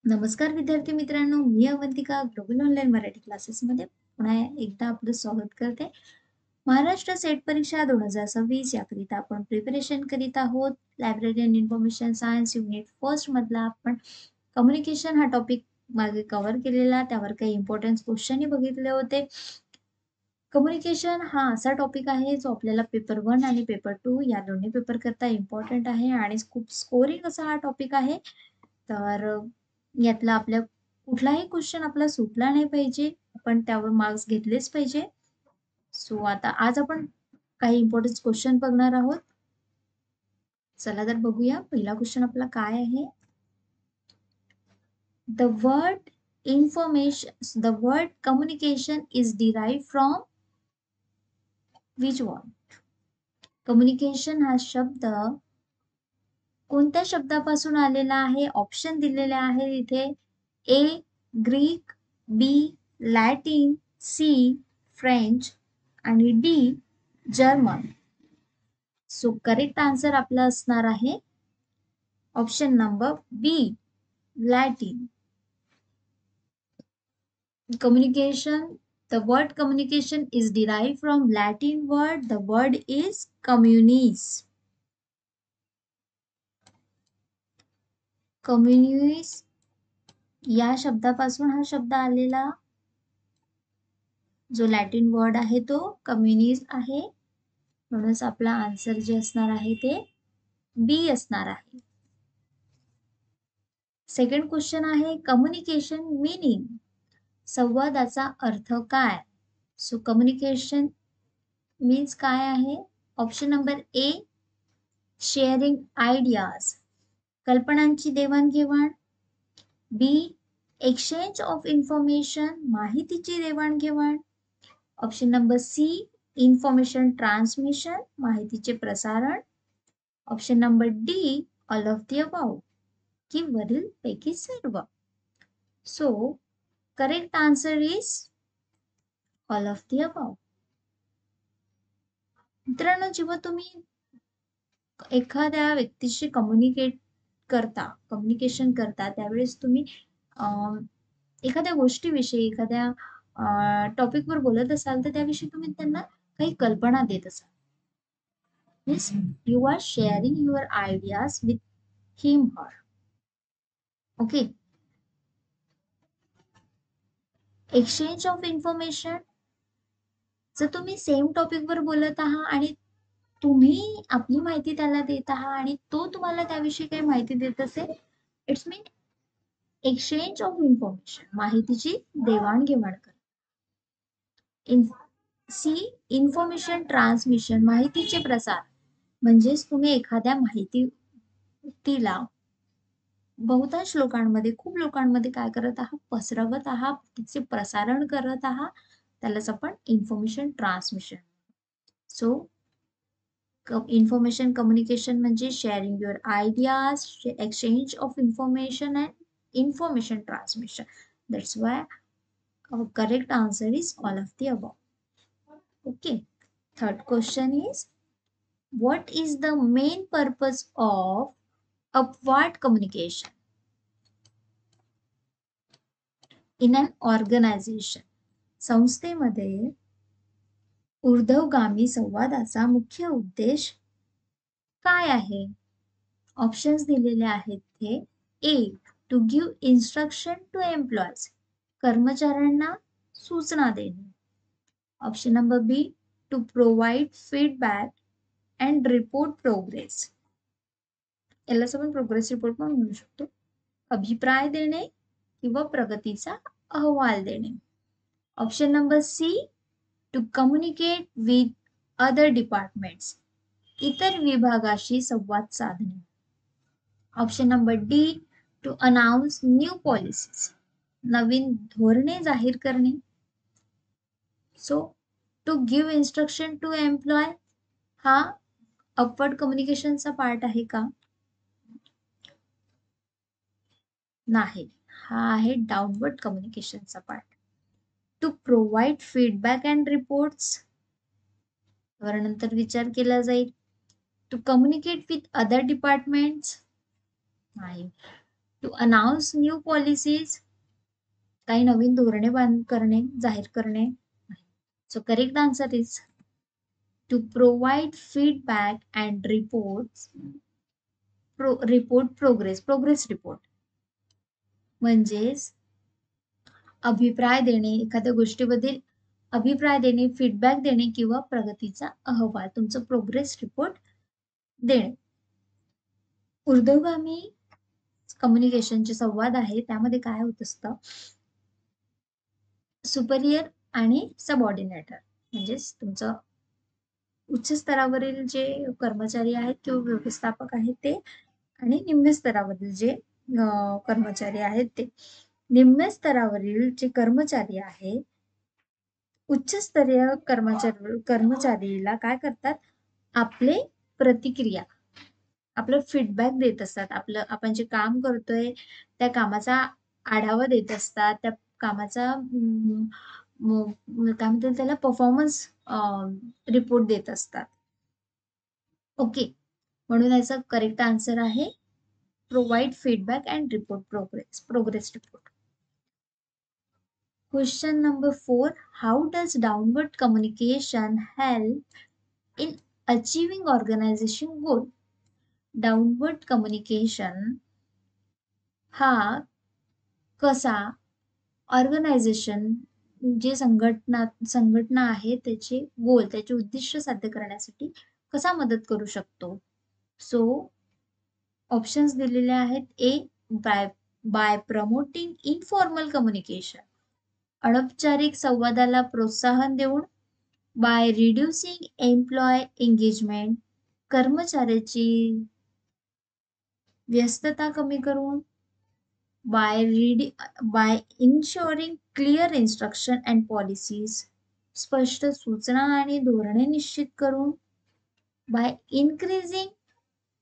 नमस्कार विद्यार्थी मित्रांनो, मी अवंतिका ग्लोबल ऑनलाईन मराठी क्लासेसमध्ये पुन्हा एकदा आपलं स्वागत करते. महाराष्ट्र सेट परीक्षा 2026 याकरिता आपण प्रिपरेशन करीत आहोत. Library and information science unit first मधला आपण कम्युनिकेशन हा टॉपिक मागे कव्हर केलेला, त्यावर काही इम्पॉर्टन्स क्वेश्चनही बघितले होते. कम्युनिकेशन हा असा टॉपिक आहे जो आपल्याला पेपर 1 आणि पेपर 2 या दोन्ही पेपर करता इम्पॉर्टंट आहे आणि खूप स्कोरिंग असा हा टॉपिक आहे. तर यातला आपल्या कुठलाही क्वेश्चन आपला सुटला नाही पाहिजे. आपण त्यावर मार्क्स घेतलेच पाहिजे. सो आता आज आपण काही इम्पॉर्टंट क्वेश्चन बघणार आहोत. चला तर बघूया. पहिला क्वेश्चन आपला काय आहे? The word communication is derived from which one? Communication हा शब्द कोणत्या शब्दापासून आलेला आहे? ऑप्शन दिलेले आहे इथे. A Greek, B Latin, C French आणि D German. So correct answer आपला असणार आहे option number B Latin. Communication, the word communication is derived from Latin word. The word is communis. Communis या शब्दापासून हा शब्द आलेला जो लॅटिन वर्ड आहे तो कम्युनिज आहे. म्हणूनच आपला आन्सर जे असणार आहे ते बी असणार आहे. सेकंड क्वेश्चन आहे कम्युनिकेशन मीनिंग. संवादाचा अर्थ काय? सो कम्युनिकेशन मीन्स काय आहे? Option number A sharing ideas, कल्पनांची देवाणघेवाण. बी एक्सचेंज ऑफ इन्फॉर्मेशन, माहितीची देवाणघेवाण. Option number C information transmission, माहितीचे प्रसारण. Option number D all of the above, की वरील पैकी सर्व. So correct answer is all of the above. मित्रांनो, जेव्हा तुम्ही एखाद्या व्यक्तीशी कम्युनिकेशन करता त्यावेळेस तुम्ही एखाद्या गोष्टीविषयी एखाद्या टॉपिकवर बोलत असाल तर त्याविषयी तुम्ही त्यांना काही कल्पना देत असाल. Means you are sharing your ideas with him her. Okay. Exchange of information, जर तुम्ही सेम टॉपिकवर बोलत आहात आणि तुम्ही आपली माहिती त्याला देत आहात आणि तो तुम्हाला त्याविषयी काही माहिती देत असेल, it's mean exchange of information, माहितीची देवाणघेवाण कर. सी इन्फॉर्मेशन ट्रान्समिशन, माहितीचे प्रसार. म्हणजेच तुम्ही एखाद्या माहितीला बहुतांश लोकांमध्ये, खूप लोकांमध्ये काय करत आहात? पसरवत आहात, तिचे प्रसारण करत आहात. त्यालाच आपण information transmission. So information communication म्हणजे sharing your ideas, exchange of information and information transmission. That's why our correct answer is all of the above. Okay. Third question is, what is the main purpose of upward communication in an organization? संस्थेमध्ये ऊर्ध्वगामी संवादाचा मुख्य उद्देश काय आहे? Options दिलेले आहेत ते. A to give instruction to employees, कर्मचाऱ्यांना सूचना देणे. Option number B to provide feedback and report progress, यालाच आपण प्रोग्रेस रिपोर्ट पण म्हणू शकतो. अभिप्राय देणे किंवा प्रगतीचा अहवाल देणे. Option number C to communicate with other departments, इतर विभागाशी संवाद साधणे. Option number D to announce new policies, नवीन धोरणे जाहीर करणे. So to give instruction to employ हा अपवर्ड कम्युनिकेशनचा पार्ट आहे का? नाही, हा आहे डाउनवर्ड कम्युनिकेशनचा part. To provide feedback and reports, वर नंतर विचार केला जाईल. To communicate with other departments, नाही. टू अनाउन्स न्यू पॉलिसीज, काही नवीन धोरणे करणे, जाहीर करणे. So correct answer is to provide feedback and reports. Progress report म्हणजेच अभिप्राय देणे, एखाद्या गोष्टीबद्दल अभिप्राय देणे, फीडबॅक देणे किंवा प्रगतीचा अहवाल, तुमचं प्रोग्रेस रिपोर्ट देणे. ऊर्ध्वगामी कम्युनिकेशनचे संवाद आहे, त्यामध्ये काय होत असतं, सुपरियर आणि सबऑर्डिनेटर म्हणजेच तुमचं उच्च स्तरावरील जे कर्मचारी आहेत किंवा व्यवस्थापक आहेत ते, आणि निम्न स्तरावरील जे कर्मचारी आहेत ते. निम्न स्तरावरील जे कर्मचारी आहे, उच्च स्तरीय कर्मचारीला काय करतात, आपले प्रतिक्रिया, आपलं फीडबॅक देत असतात. आपण जे काम करतोय त्या कामाचा आढावा देत असतात, त्या कामाचा काय म्हणतात त्याला परफॉर्मन्स रिपोर्ट देत असतात. ओके, म्हणून याचा करेक्ट आन्सर आहे provide feedback and report progress report. Question number 4. How does downward communication help in achieving organization goal? Downward communication हा कसा ऑर्गनायझेशन, जे संघटना आहे त्याचे गोल, त्याचे उद्दिष्ट साध्य करण्यासाठी कसा मदत करू शकतो? सो ऑप्शन्स दिलेले आहेत. A, by promoting informal communication, अनौपचारिक संवादाला प्रोत्साहन देऊन. बाय रिड्युसिंग एम्प्लॉय एंगेजमेंट, कर्मचाऱ्याची व्यस्तता कमी करून. By ensuring clear instruction and policies, स्पष्ट सूचना आणि धोरणे निश्चित करून. बाय इन्क्रीजिंग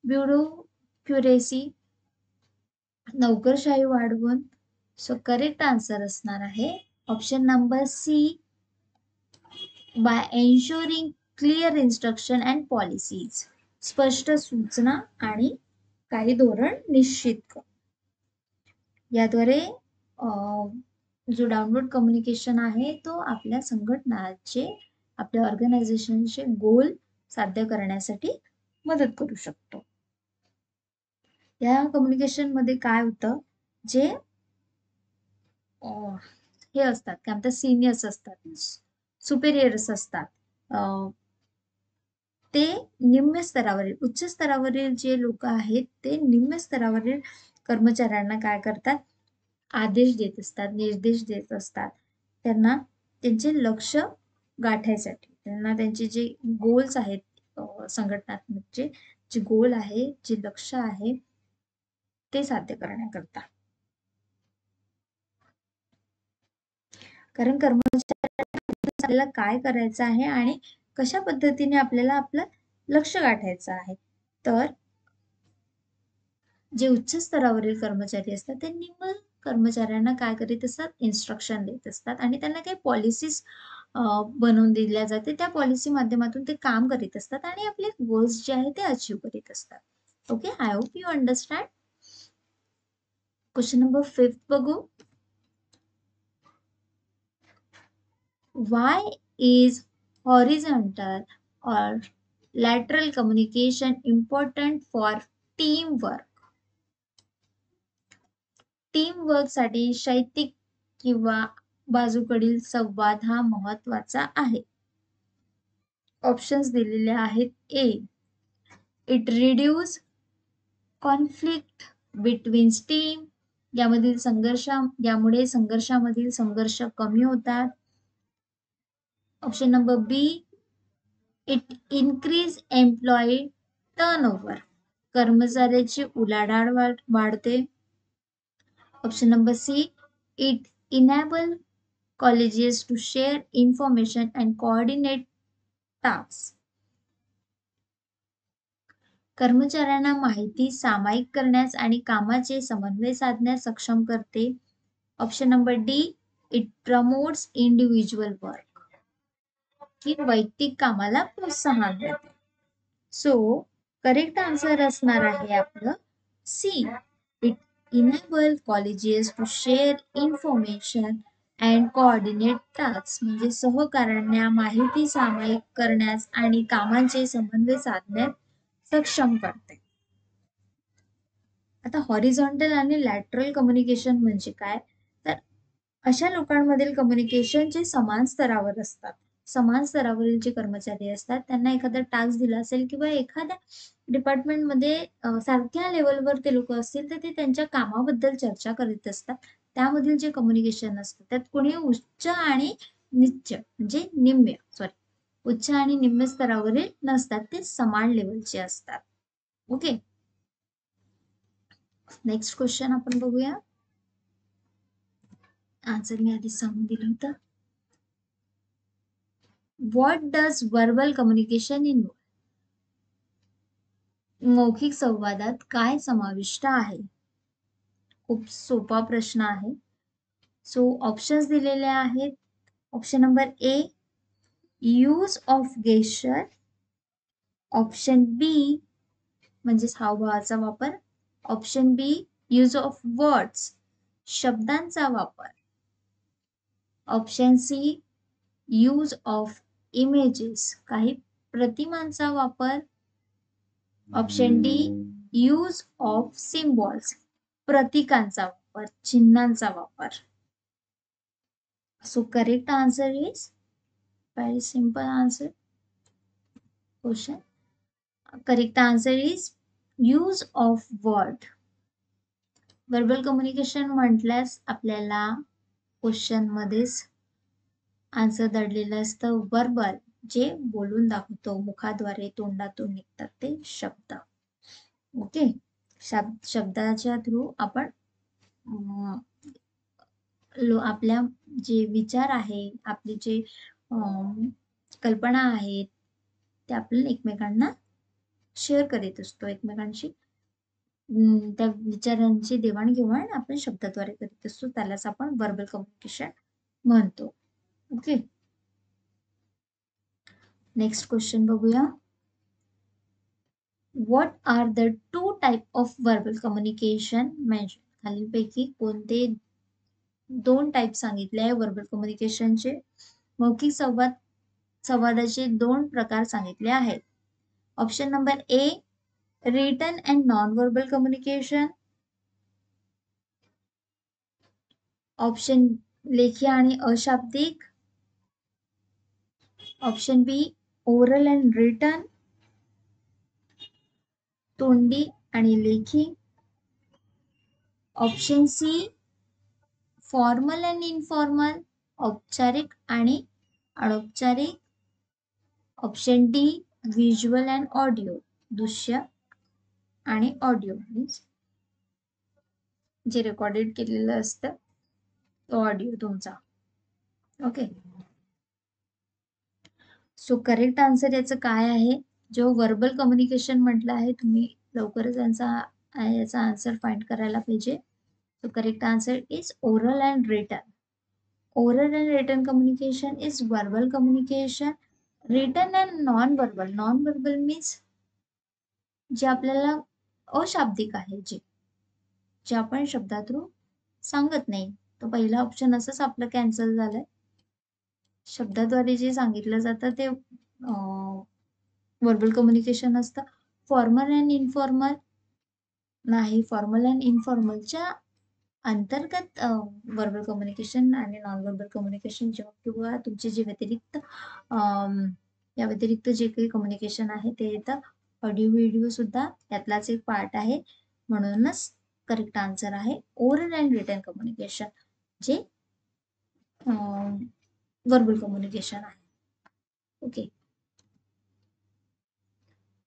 ब्युरोक्युरेसी, नोकरशाही वाढवून. सो करेक्ट आन्सर असणार आहे option number C, by ensuring clear instruction and policies, स्पष्ट सूचना आणि काही धोरण निश्चित कर. याद्वारे जो डाउनवर्ड कम्युनिकेशन आहे तो आपल्या संघटनाचे, आपल्या ऑर्गनायझेशनचे गोल साध्य करण्यासाठी मदत करू शकतो. या कम्युनिकेशन मध्ये काय होतं, जे हे असतात काय म्हणतात, सिनियर्स असतात, सुपेरियर्स असतात, ते निम्न स्तरावरील, उच्च स्तरावरील जे लोक आहेत ते निम्न स्तरावरील कर्मचाऱ्यांना काय करतात, आदेश देत असतात, निर्देश देत असतात. त्यांना त्यांचे लक्ष गाठायसाठी, त्यांना त्यांचे जे गोल्स आहेत, संघटनात्मकचे जे गोल आहे, जे लक्ष आहे ते साध्य करण्याकरता. कारण कर्मचाऱ्याला काय करायचं आहे आणि कशा पद्धतीने आपल्याला आपलं लक्ष गाठायचं आहे. तर जे उच्च स्तरावरील कर्मचारी असतात ते निम्न कर्मचाऱ्यांना काय करीत असतात, इन्स्ट्रक्शन देत असतात आणि त्यांना काही पॉलिसीज बनवून दिल्या जाते. त्या पॉलिसी माध्यमातून ते काम करीत असतात आणि आपले गोल्स जे आहे ते अचीव करीत असतात. Okay, I hope you understand. Question number 5 बघू. Why is horizontal or lateral communication important for teamwork? Teamwork साठी शैतिक किंवा बाजूकडील संवाद हा महत्वाचा आहे. ऑप्शन्स दिलेले आहेत. A, it reduce conflict between team, यामुळे संघर्षामधील संघर्ष कमी होतात. Option number B, it increase employee turnover, कर्मचाऱ्याची उलाढाल वाढते. Option number C, it enable colleagues to share information and coordinate task, कर्मचाऱ्यांना माहिती सामायिक करण्यास आणि कामाचे समन्वय साधण्यास सक्षम करते. Option number D, it promotes individual work, की वैयक्तिक कामाला प्रोत्साहन देते. सो करेक्ट आन्सर असणार आहे आपलं C, it enable colleges to share information and coordinate tasks म्हणजे सहकार्यांना माहिती सामायिक करण्यास आणि कामांचे समन्वय साधण्यात सक्षम करते. आता हॉरिझॉन्टल आणि लॅटरल कम्युनिकेशन म्हणजे काय, तर अशा लोकांमधील कम्युनिकेशन जे समान स्तरावर असतात, समान स्तरावरील जे कर्मचारी असतात त्यांना एखादा टास्क दिला असेल किंवा एखाद्या डिपार्टमेंटमध्ये सारख्या लेवलवर ते लोक असतील तर ते त्यांच्या कामाबद्दल चर्चा करीत असतात. त्यामधील जे कम्युनिकेशन असतं त्यात कोणी उच्च आणि उच्च आणि निम्न स्तरावरील नसतात, ते समान लेवलचे असतात. ओके, नेक्स्ट क्वेश्चन आपण बघूया. आन्सर मी आधी सांगून दिलं होतं. What does verbal communication in मौखिक संवादात काय समाविष्ट आहे? खूप सोपा प्रश्न आहे. सो ऑप्शन्स दिलेले आहेत. Option number A, use of gesture. Option B म्हणजेच हावभावाचा वापर. Option B, use of words, शब्दांचा वापर. Option C, use of images, काही प्रतिमांचा वापर. Option D, use of symbols, प्रतीकांचा वापर, चिन्हांचा वापर. So correct answer is very simple answer question. Correct answer is use of word. Verbal communication म्हटल्यास आपल्याला क्वेश्चन मध्येच आन्सर दडलेलं असतं. वर्बल जे बोलून दाखवतो, मुखाद्वारे तोंडातून निघतात ते शब्द. ओके, शब्दाच्या थ्रू आपण आपल्या जे विचार आहे, आपले जे कल्पना आहेत ते आपण एकमेकांना शेअर करीत असतो. एकमेकांशी त्या विचारांची देवाणघेवाण आपण शब्दाद्वारे करीत असतो, त्यालाच आपण वर्बल कम्युनिकेशन म्हणतो. ओके, नेक्स्ट क्वेश्चन बघूया. What are the 2 type of verbal communication mention? खालीलपैकी कोणते 2 टाइप सांगितले आहे वर्बल कम्युनिकेशनचे? मौखिक संवादाचे 2 प्रकार सांगितले आहेत. Option number A, written and non verbal communication. Option लेखी आणि अशाब्दिक. Option B, oral and written, तोंडी आणि लेखी. Option C, formal and informal, औपचारिक आणि अनौपचारिक. Option D, visual and audio, दृश्य आणि ऑडिओ मीन्स जे रेकॉर्डेड केलेलं असतं तो ऑडिओ तुमचा. ओके, सो करेक्ट आन्सर याचं काय आहे? जो वर्बल कम्युनिकेशन म्हटलं आहे, तुम्ही लवकरच याचा आन्सर फाइंड करायला पाहिजे. So correct answer is oral and written. Oral and written communication is verbal communication. Written and non verbal. Non verbal means जे आपल्याला अशाब्दिक आहे, जे आपण शब्दा थ्रू सांगत नाही. तो पहिला ऑप्शन असंच आपलं कॅन्सल झालंय. शब्दाद्वारे जे सांगितलं जातं ते वर्बल कम्युनिकेशन असतं. फॉर्मल अँड इनफॉर्मल नाही. फॉर्मल अँड इनफॉर्मलच्या अंतर्गत वर्बल कम्युनिकेशन आणि नॉन वर्बल कम्युनिकेशन किंवा तुमचे जे या व्यतिरिक्त जे काही कम्युनिकेशन आहे ते येतं. ऑडिओ व्हिडिओ सुद्धा यातलाच एक पार्ट आहे. म्हणूनच करेक्ट आन्सर आहे ओरल अँड रिटन कम्युनिकेशन, जे वर्बल कम्युनिकेशन आहे. Okay,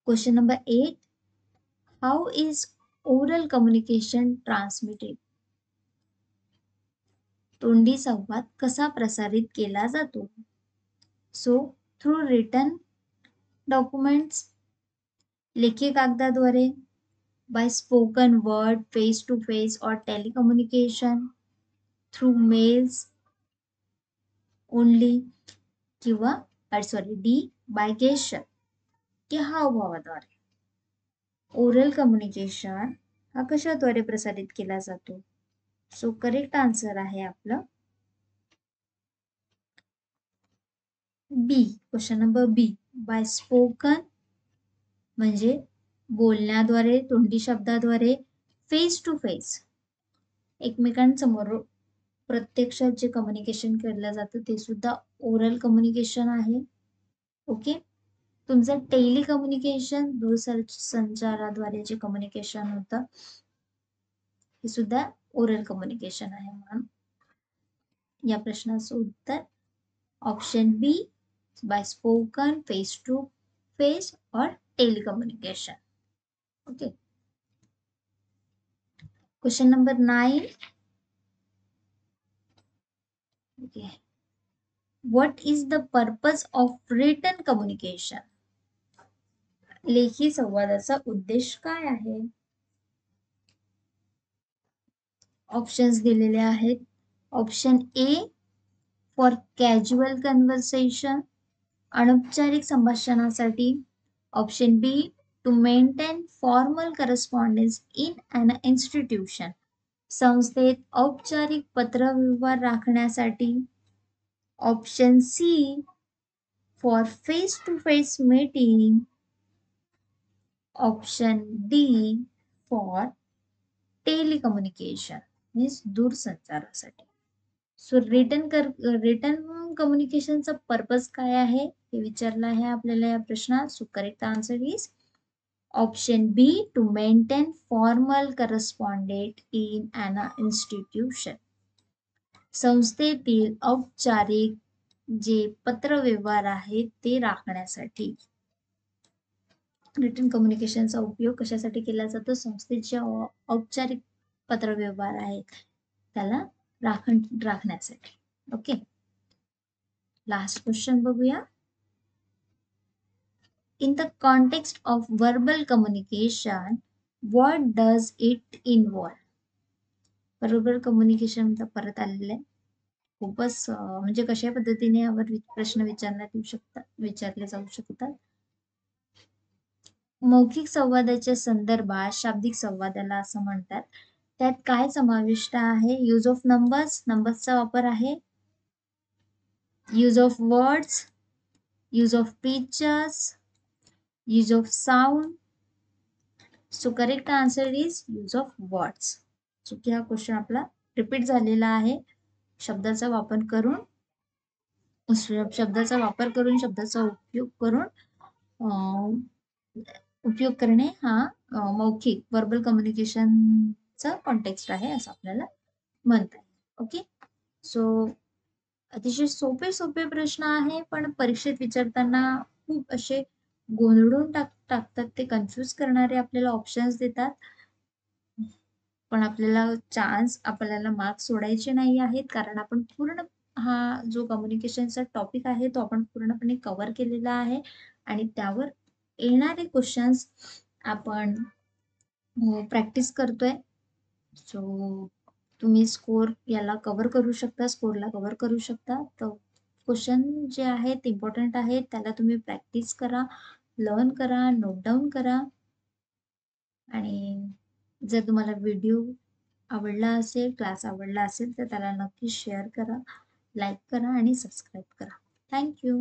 question number 8. How is oral communication transmitted? तोंडी संवाद कसा प्रसारित केला जातो? सो थ्रू रिटन डॉक्युमेंट्स, लेखी कागदाद्वारे, by spoken word, face to face और टेलिकम्युनिकेशन, थ्रू मेल्स ओनली, किंवा डी, बाय गेस्चर की हावभावाद्वारे. ओरल कम्युनिकेशन हा कशाद्वारे प्रसारित केला जातो? सो करेक्ट आन्सर आहे आपलं बी. Question number B. By spoken म्हणजे बोलण्याद्वारे, तोंडी शब्दाद्वारे, फेस टू फेस एकमेकांसमोर प्रत्यक्षात जे कम्युनिकेशन केलं जातं ते सुद्धा ओरल कम्युनिकेशन आहे. ओके. तुमचं टेली कम्युनिकेशन दूरसंचाराद्वारे जे कम्युनिकेशन होतं हे सुद्धा ओरल कम्युनिकेशन आहे. म्हणून या प्रश्नाचं उत्तर option B by spoken, face to face और telecommunication. Okay. Question number 9. Okay. What is the purpose of written communication? लेखी संवादाचा उद्देश काय आहे? ऑप्शन्स दिलेले आहेत. Option A for casual conversation, अनौपचारिक संभाषणासाठी. Option B to maintain formal correspondence in an institution, संस्थेत औपचारिक पत्रव्यवहार राखण्यासाठी. Option C for face to face meeting. Option D for telecommunication means दूरसंचारासाठी. सो रिटन कम्युनिकेशनचा पर्पज काय आहे हे विचारलं आहे आपल्याला या प्रश्नात. So correct answer is option B to maintain formal correspondent in an institution, संस्थेतील औपचारिक जे पत्रव्यवहार आहेत ते राखण्यासाठी. रिटन कम्युनिकेशनचा उपयोग कशासाठी केला जातो? संस्थेचे औपचारिक पत्रव्यवहार आहेत त्याला राखण्यासाठी. ओके. लास्ट क्वेश्चन बघूया. In the context of verbal communication what does it involve? Verbal communication परत आलेलं आहे. खूपच म्हणजे कशा पद्धतीने यावर प्रश्न विचारले जाऊ शकतात. मौखिक संवादाच्या संदर्भात शाब्दिक संवादाला असं म्हणतात. त्यात काय समाविष्ट आहे? यूज ऑफ नंबर्सचा वापर आहे. Use of words, use of pictures, use of sound. So correct answer is use of words. चुकी हा क्वेश्चन आपला रिपीट झालेला आहे. शब्दाचा वापर करून शब्दाचा उपयोग करणे हा मौखिक वर्बल कम्युनिकेशनचा कॉन्टेक्स्ट आहे असं आपल्याला म्हणतात. ओके. सो अतिशय सोपे प्रश्न आहे पण परीक्षेत विचारताना खूप असे गोंधळून टाकतात. ते कन्फ्यूज करणारे आपल्याला ऑप्शन्स देतात. पण आपल्याला मार्क्स सोडायचे नाही आहेत कारण आपण पूर्ण हा जो कम्युनिकेशनचा टॉपिक आहे तो आपण पूर्णपणे कव्हर केलेला आहे आणि त्यावर येणारे क्वेश्चन्स आपण प्रॅक्टिस करतोय. सो तुम्ही स्कोरला कव्हर करू शकता. तर क्वेश्चन जे आहेत इम्पॉर्टंट आहेत त्याला तुम्ही प्रॅक्टिस करा, लर्न करा, नोट डाऊन करा. आणि जर तुम्हाला व्हिडिओ आवडला असेल, क्लास आवडला असेल तर त्याला नक्की शेअर करा, लाईक करा आणि सबस्क्राईब करा. थँक्यू.